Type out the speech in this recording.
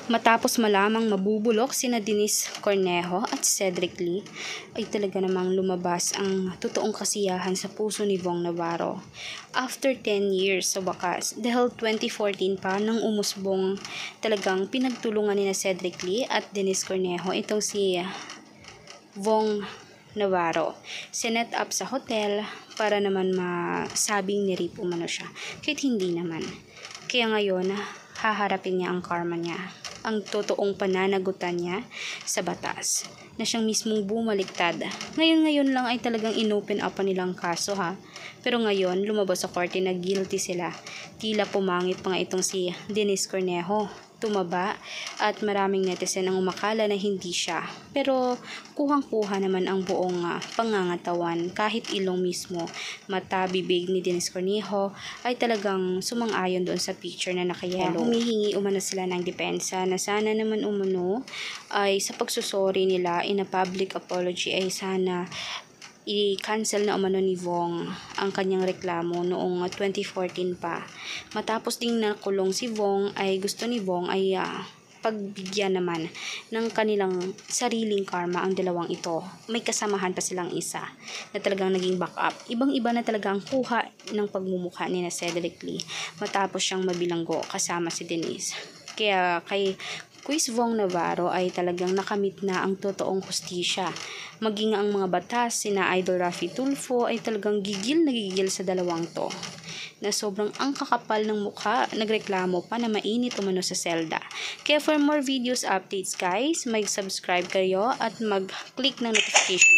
Matapos malamang mabubulok sina Denise Cornejo at Cedric Lee, ay talaga namang lumabas ang totoong kasiyahan sa puso ni Vong Navarro. After 10 years sa wakas, dahil 2014 pa nang umusbong, talagang pinagtulungan ni na Cedric Lee at Denise Cornejo itong si Vong Navarro. Sinet up sa hotel para naman masabing ni-rape umano siya. Kahit hindi naman. Kaya ngayon, haharapin niya ang karma niya, ang totoong pananagutan niya sa batas, na siyang mismong bumaliktad. Ngayon lang ay talagang inopen up pa nilang kaso ha. Pero ngayon, lumabas sa korte na guilty sila. Tila pumangit pa nga itong si Denise Cornejo. Tumaba at maraming netizen ang umakala na hindi siya. Pero kuhang-kuha naman ang buong pangangatawan, kahit ilong mismo, mata, bibig ni Denise Cornejo ay talagang sumang-ayon doon sa picture na nakayelo. Humihingi umano sila ng depensa na sana naman umano ay sa pagsusori nila in a public apology ay sana i-cancel na umano ni Vong ang kanyang reklamo noong 2014 pa. Matapos ding nakulong si Vong, ay gusto ni Vong ay pagbigyan naman ng kanilang sariling karma ang dalawang ito. May kasamahan pa silang isa na talagang naging backup. Ibang-iba na talaga ang kuha ng pagmumukha ni na Cedric Lee matapos siyang mabilanggo kasama si Denise. Kaya kay Quiz Vong Navarro ay talagang nakamit na ang totoong hustisya. Maging ang mga batas sina Idol Raffy Tulfo ay talagang gigil na gigil sa dalawang to, na sobrang ang kakapal ng mukha, nagreklamo pa na mainit umano sa selda. Kaya for more videos updates guys, mag-subscribe kayo at mag-click ng notification